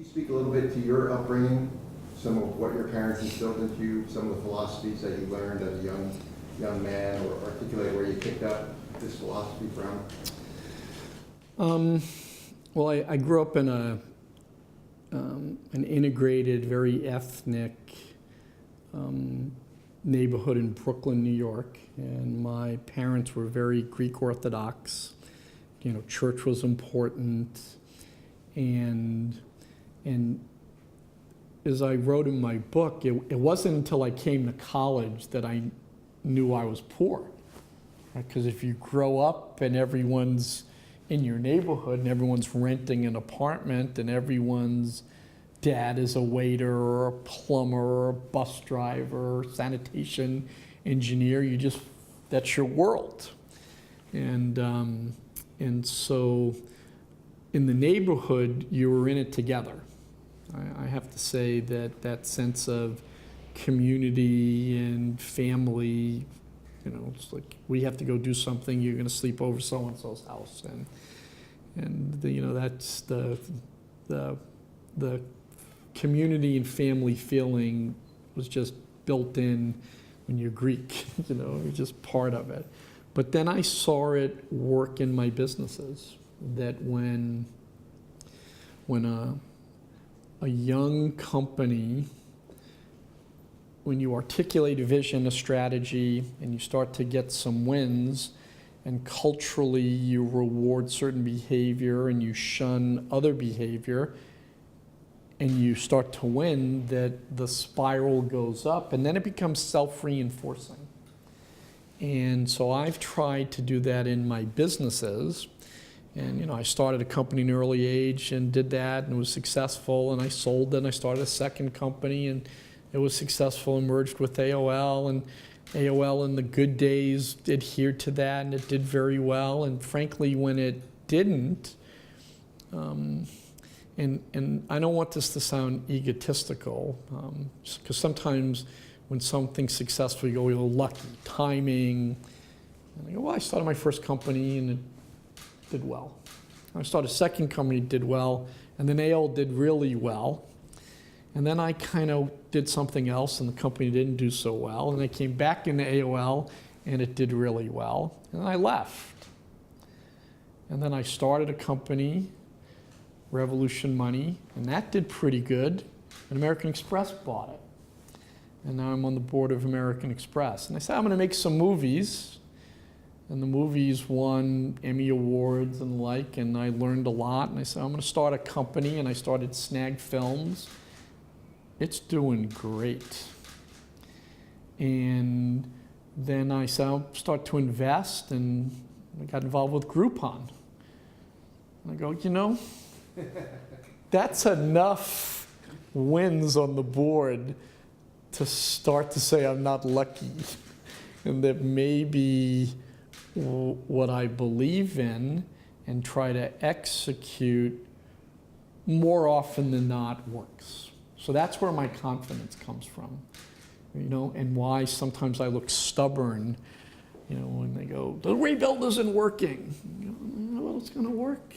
speak a little bit to your upbringing, some of what your parents instilled into you, some of the philosophies that you learned as a young man, or articulate where you picked up this philosophy from? Well, I grew up in an integrated, very ethnic neighborhood in Brooklyn, New York, and my parents were very Greek Orthodox. You know, church was important, and as I wrote in my book, it wasn't until I came to college that I knew I was poor. Because if you grow up and everyone's in your neighborhood and everyone's renting an apartment and everyone's dad is a waiter or a plumber or a bus driver or sanitation engineer, that's your world. And so in the neighborhood, you were in it together. I have to say that sense of community and family, you know, it's like we have to go do something, you're going to sleep over so-and-so's house. And you know, that's the community and family feeling was just built in when you're Greek, you know, it's just part of it. But then I saw it work in my businesses, that when a young company, when you articulate a vision, a strategy, and you start to get some wins, and culturally you reward certain behavior and you shun other behavior, and you start to win, that the spiral goes up, and then it becomes self-reinforcing. And so I've tried to do that in my businesses. And, you know, I started a company in an early age and did that and was successful, and I sold it, and I started a second company, and it was successful and merged with AOL, and AOL in the good days adhered to that, and it did very well. And frankly, when it didn't, and I don't want this to sound egotistical, because sometimes when something's successful, you go, you're lucky, timing. And I go, well, I started my first company and it did well. I started a second company, did well, and then AOL did really well. And then I kind of did something else and the company didn't do so well. And I came back into AOL and it did really well. And I left. And then I started a company, Revolution Money, and that did pretty good. And American Express bought it. And now I'm on the board of American Express. And I said, I'm going to make some movies. And the movies won Emmy Awards and the like, and I learned a lot. And I said, I'm going to start a company, and I started Snag Films. It's doing great. And then I said, I'll start to invest, and I got involved with Groupon. And I go, you know, that's enough wins on the board to start to say I'm not lucky, and that maybe what I believe in and try to execute more often than not works. So that's where my confidence comes from, you know, and why sometimes I look stubborn, you know, when they go, the rebuild isn't working. You know, well, it's going to work.